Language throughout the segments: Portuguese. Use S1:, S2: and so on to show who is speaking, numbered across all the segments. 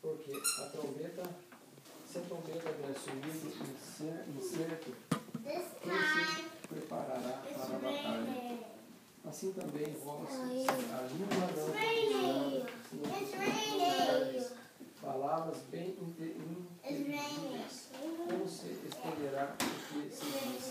S1: Porque se a trombeta der sonido incerto, quem se preparará para a batalha? Assim também vós, a língua não usardes palavras bem inteligíveis, como se entenderá o que se diz?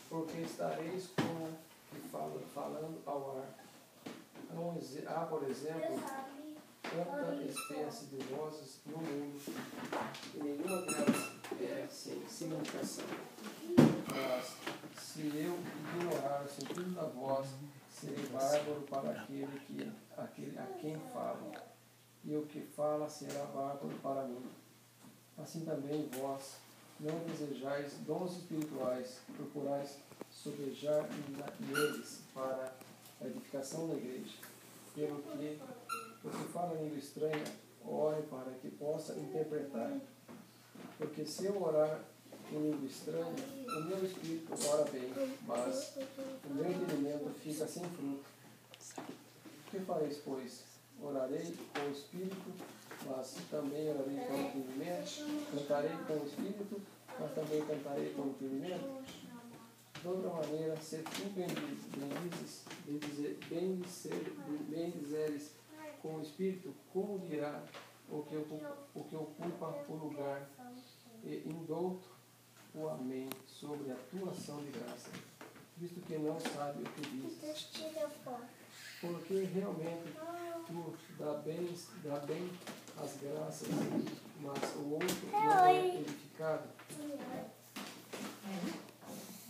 S1: Porque estareis como que falando ao ar. Há, por exemplo, tanta espécie de vozes no mundo, e nenhuma delas é sem significação. Mas, se eu ignorar o sentido da voz, serei bárbaro para aquele a quem falo, e o que fala será bárbaro para mim. Assim também vós não desejais dons espirituais, procurais sobejar neles para a edificação da igreja. Pelo que você fala língua estranha, ore para que possa interpretar. Porque se eu orar em língua estranha, o meu espírito ora bem, mas o meu entendimento fica sem fruto. O que fareis, pois? Orarei com o espírito, mas também orarei com o entendimento? Cantarei com o espírito, mas também cantarei com o entendimento? De outra maneira, se tu bendizeres com o espírito, como dirá o que ocupa o lugar, e indouto o amém sobre a tua ação de graça, visto que não sabe o que dizes. Porque realmente tu dá bem as graças, mas o outro não é edificado.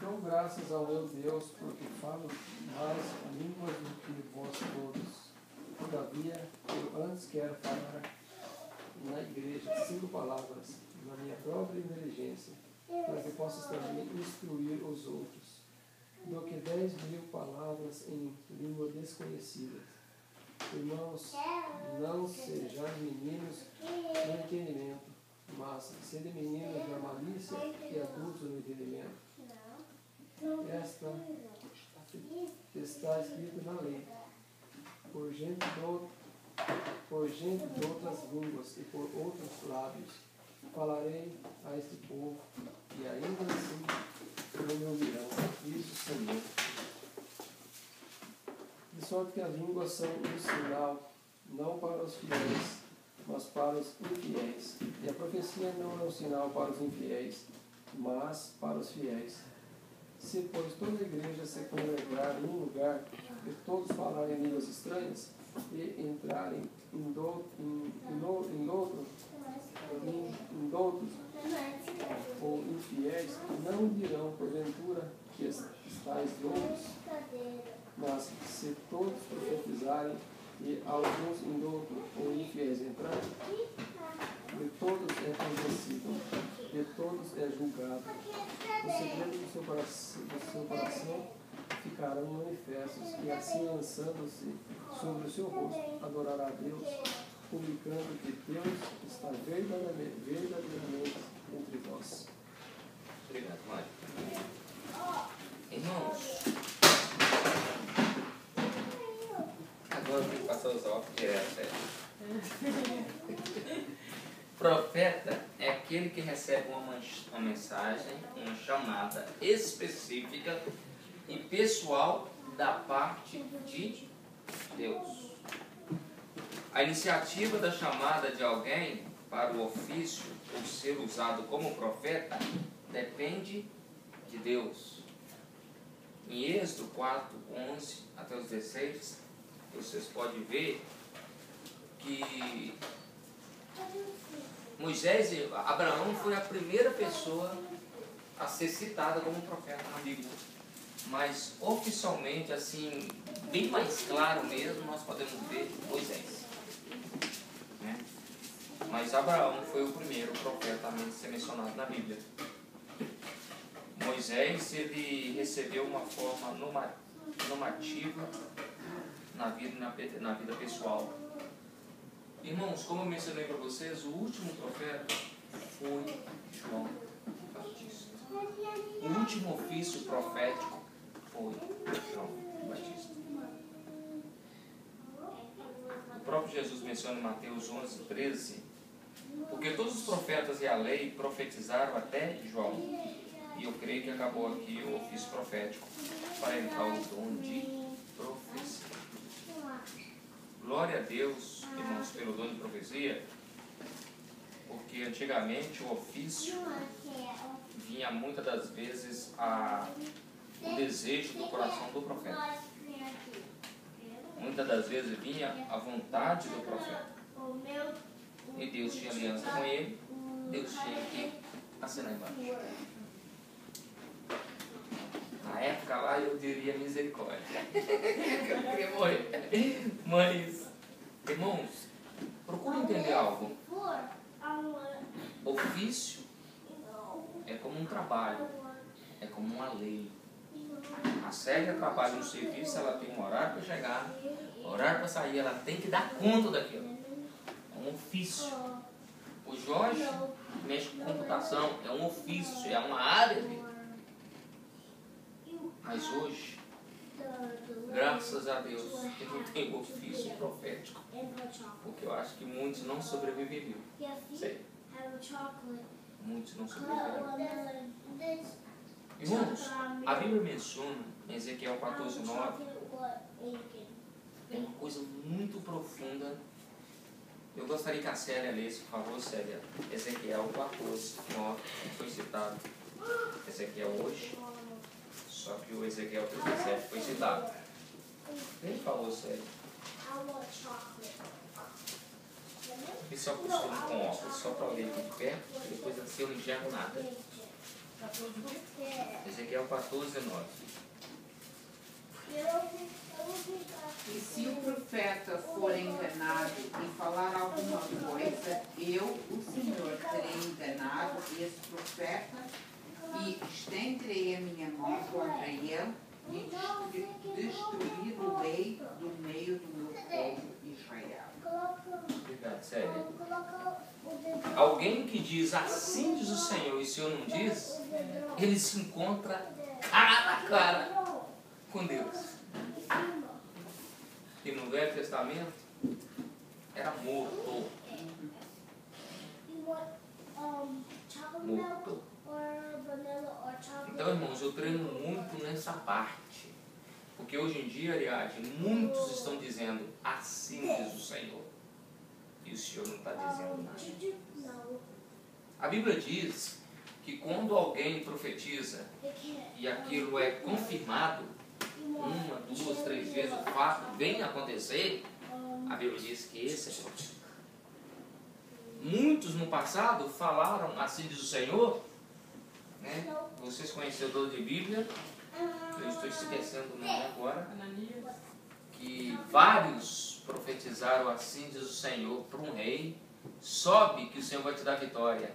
S1: Dou graças ao meu Deus, porque falo mais línguas do que vós todos. Todavia, eu antes quero falar na igreja 5 palavras, na minha própria inteligência, para que possas também instruir os outros, do que 10.000 palavras em língua desconhecida. Irmãos, não sejais meninos no entendimento, mas sede meninos na malícia e adultos no entendimento. Esta está escrito na lei, por gente de outras línguas e por outros lábios falarei a este povo, e ainda assim não me ouvirão, diz o Senhor. De sorte que as línguas são um sinal, não para os fiéis, mas para os infiéis. E a profecia não é um sinal para os infiéis, mas para os fiéis. Se, pois, toda a igreja se congregar em um lugar e todos falarem línguas estranhas e entrarem em doutos ou infiéis, não dirão porventura que estáis loucos, mas se todos profetizarem e alguns indoutos ou infiéis entrarem, de todos é conhecido, de todos é julgado. Os segredos do seu coração ficarão manifestos, e assim, lançando-se sobre o seu rosto, adorará a Deus, publicando que Deus está verdadeiramente entre vós.
S2: Obrigado, Mário. Irmãos, agora eu tenho que passar os óculos direto. Profeta é aquele que recebe uma mensagem, uma chamada específica e pessoal da parte de Deus. A iniciativa da chamada de alguém para o ofício ou ser usado como profeta depende de Deus. Em Êxodo 4, 11 até os 16, vocês podem ver que Abraão foi a primeira pessoa a ser citada como profeta na Bíblia. Mas oficialmente, assim, bem mais claro mesmo, nós podemos ver Moisés. Né? Mas Abraão foi o primeiro profeta a ser mencionado na Bíblia. Moisés, ele recebeu uma forma normativa na vida pessoal. Irmãos, como eu mencionei para vocês, o último profeta foi João Batista. O último ofício profético foi João Batista. O próprio Jesus menciona em Mateus 11, 13, porque todos os profetas e a lei profetizaram até João. E eu creio que acabou aqui o ofício profético para entrar o dom de profecia. Glória a Deus, irmãos, pelo dom de profecia, porque antigamente o ofício vinha muitas das vezes o desejo do coração do profeta. Muitas das vezes vinha a vontade do profeta. E Deus tinha aliança com ele, Deus tinha que assinar embaixo. Na época lá eu diria misericórdia. Eu queria morrer. Mas, irmãos, procure entender algo. Ofício é como um trabalho, é como uma lei. A Célia trabalha no serviço, ela tem um horário para chegar, horário para sair, ela tem que dar conta daquilo. É um ofício. O Jorge mexe com computação, é um ofício, é uma área dele. Mas hoje, graças a Deus, que não tem ofício profético, porque eu acho que muitos não sobreviveriam. Sei. Muitos não sobreviveriam. Irmãos, a Bíblia menciona em Ezequiel 14:9 uma coisa muito profunda. Eu gostaria que a Célia lesse, por favor, Célia. Ezequiel 14:9 foi citado. Ezequiel hoje, só que o Ezequiel 37 foi citado. Quem falou, Célia? Isso eu costumo com óculos, só para ler aqui de perto, depois assim eu não enxergo nada. Ezequiel 14:9.
S3: E se o profeta for enganado e falar alguma coisa, eu, o Senhor, terei enganado esse profeta e estenderei a minha mão contra ele e destruí-lo-ei do meio do meu povo Israel.
S2: Obrigado, Célia. Alguém que diz assim diz o Senhor e o Senhor não diz, ele se encontra cara a cara com Deus. E no Velho Testamento era morto. Morto. Então, irmãos, eu treino muito nessa parte. Porque hoje em dia, Ariadne, muitos estão dizendo assim diz o Senhor. E o Senhor não está dizendo nada. A Bíblia diz que quando alguém profetiza e aquilo é confirmado, 1, 2, 3 vezes o fato vem acontecer, a Bíblia diz que esse é profeta. Muitos no passado falaram assim diz o Senhor, né? Vocês conhecedores de Bíblia, eu estou esquecendo o nome agora, que vários profetizaram assim diz o Senhor para um rei, sobe que o Senhor vai te dar vitória.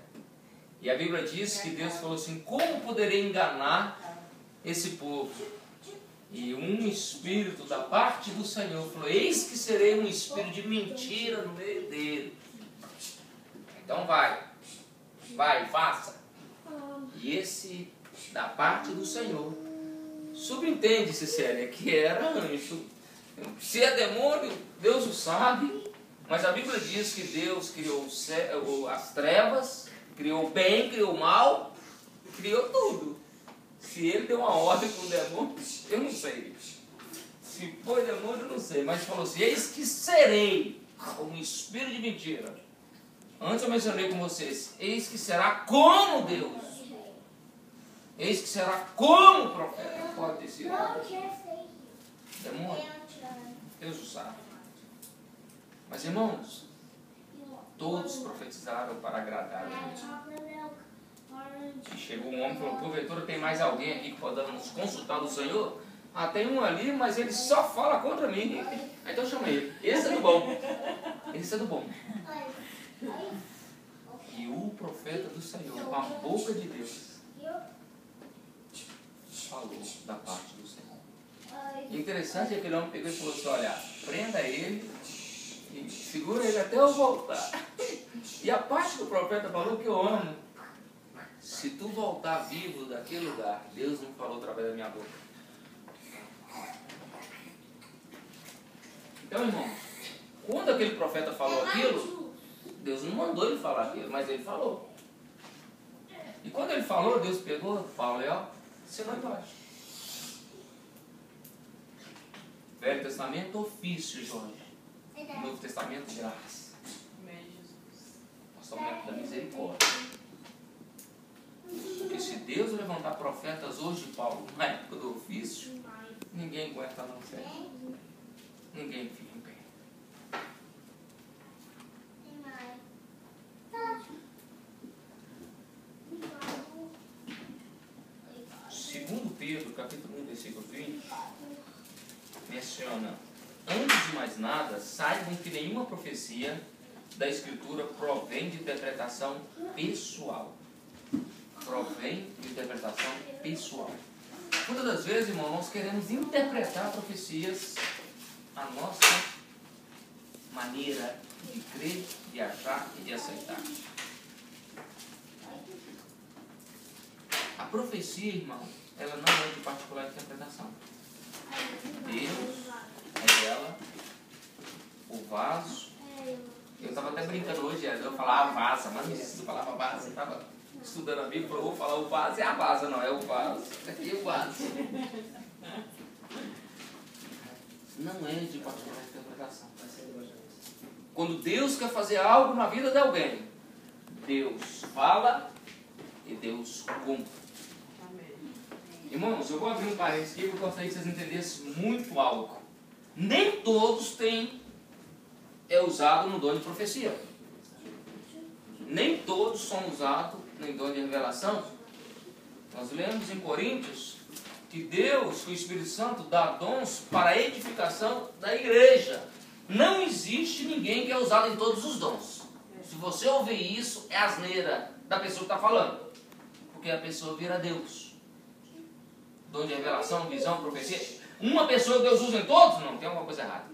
S2: E a Bíblia diz que Deus falou assim, como poderei enganar esse povo? E um espírito da parte do Senhor falou, eis que serei um espírito de mentira no meio dele. Então vai, faça. E esse da parte do Senhor, subentende-se, Célia, que era anjo. Se é demônio, Deus o sabe, mas a Bíblia diz que Deus criou as trevas, criou o bem, criou o mal, criou tudo. Se ele deu uma ordem para o demônio, eu não sei. Se foi demônio, eu não sei. Mas falou assim, eis que serei um espírito de mentira. Antes eu mencionei com vocês, eis que será como Deus. Eis que será como profeta. Pode ter sido demônio. Deus o sabe. Mas irmãos, todos profetizaram para agradar a Deus. E chegou um homem e falou, porventura tem mais alguém aqui que podamos consultar do Senhor? Ah, tem um ali, mas ele só fala contra mim. Então chama ele. Esse é do bom. Esse é do bom. E o profeta do Senhor, com a boca de Deus, falou da parte do Senhor. E interessante é que aquele homem pegou e falou assim, olha, prenda ele e segura ele até eu voltar. E a parte do profeta falou que eu amo. Se tu voltar vivo daquele lugar, Deus não falou através da minha boca. Então, irmãos, Quando aquele profeta falou aquilo, Deus não mandou ele falar aquilo, mas ele falou. E quando ele falou, Deus pegou Paulo e ó, assinou embaixo. Velho Testamento, ofício, Jorge. Novo Testamento, graça. Pastor da misericórdia. Porque se Deus levantar profetas hoje, Paulo, na época do ofício, ninguém aguenta não ser. Ninguém fica em pé. Segundo Pedro, capítulo 1, versículo 20, menciona: antes de mais nada, saibam que nenhuma profecia da Escritura provém de interpretação pessoal. Provém de interpretação pessoal. Muitas das vezes, irmão, nós queremos interpretar profecias à nossa maneira de crer, de achar e de aceitar. A profecia, irmão, ela não é de particular interpretação. Deus revela o vaso. Eu estava até brincando hoje, eu falava vaza, mas não existe a palavra vaza. Eu estava estudando a Bíblia e falou, vou falar o vaso, é a vaza, não é o vaso. Aqui é o vaso. Não é de particular interpretação. Quando Deus quer fazer algo na vida de alguém, Deus fala e Deus cumpre. Irmãos, eu vou abrir um parênteses aqui, porque eu gostaria que vocês entendessem muito algo. Nem todos é usado no dom de profecia. Nem todos são usados no dom de revelação. Nós lemos em Coríntios que Deus, o Espírito Santo, dá dons para a edificação da igreja. Não existe ninguém que é usado em todos os dons. Se você ouvir isso, é asneira da pessoa que está falando. Porque a pessoa vira Deus. Dom de revelação, visão, profecia. Uma pessoa Deus usa em todos? Não, tem alguma coisa errada.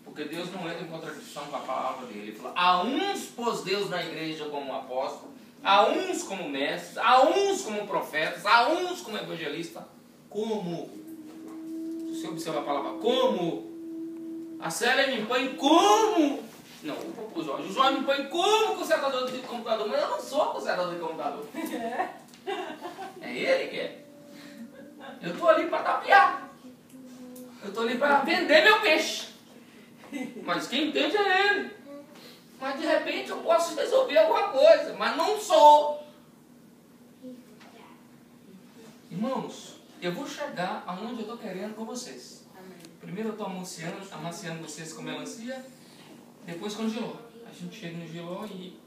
S2: Porque Deus não entra em contradição com a palavra dele. Ele fala, a uns pôs Deus na igreja como apóstolo, a uns como mestres, a uns como profetas, a uns como evangelista. Como? Se você observar a palavra como, a Célia me põe como? Não, o Jorge me põe como consertador de computador, mas eu não sou consertador de computador. É ele que é. Eu estou ali para tapear. Eu estou ali para vender meu peixe. Mas quem entende é ele. Mas de repente eu posso resolver alguma coisa, mas não sou. Irmãos, eu vou chegar aonde eu estou querendo com vocês. Primeiro eu estou amaciando vocês com melancia, depois com giló. A gente chega no giló e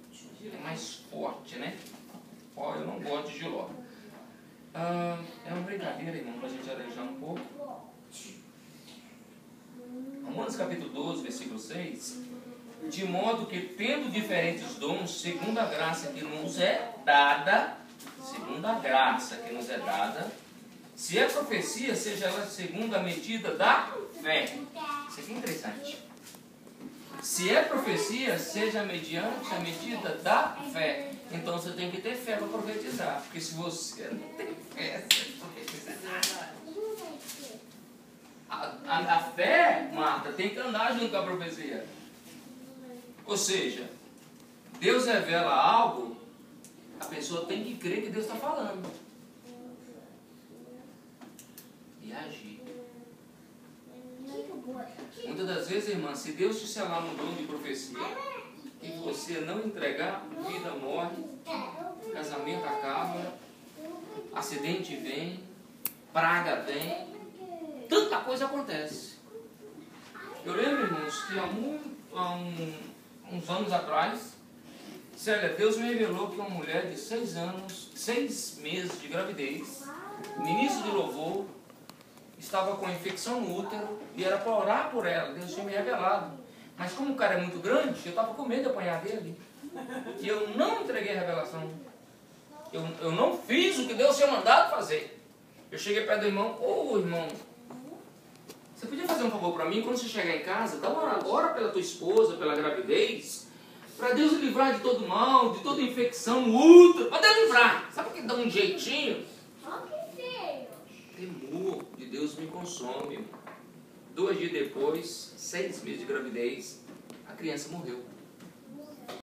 S2: é mais forte, né? Ó, eu não gosto de giló. É uma brincadeira, irmão, para a gente arejar um pouco. Romanos capítulo 12, versículo 6. De modo que, tendo diferentes dons, segundo a graça que nos é dada, segundo a graça que nos é dada, se é profecia, seja ela segundo a medida da fé. Isso aqui é interessante. Se é profecia, seja mediante a medida da fé. Então você tem que ter fé para profetizar. Porque se você não tem fé, você não profetiza nada. A fé, Marta, tem que andar junto com a profecia. Ou seja, Deus revela algo, a pessoa tem que crer que Deus está falando. E agir. Muitas das vezes, irmã, se Deus te selar um dom de profecia e você não entregar, vida morre, casamento acaba, acidente vem, praga vem, tanta coisa acontece. Eu lembro, irmãos, que há uns anos atrás, Célia, Deus me revelou que uma mulher de 6 meses de gravidez, ministro de louvor, estava com infecção no útero e era para orar por ela. Deus tinha me revelado. Mas como o cara é muito grande, eu estava com medo de apanhar dele. E eu não entreguei a revelação. Eu não fiz o que Deus tinha mandado fazer. Eu cheguei perto do irmão, irmão, você podia fazer um favor para mim? Quando você chegar em casa, dá uma hora pela tua esposa, pela gravidez, para Deus livrar de todo mal, de toda infecção no útero, para Deus livrar. Sabe por que dá um jeitinho? Temor de Deus me consome. 2 dias depois, 6 meses de gravidez, criança morreu.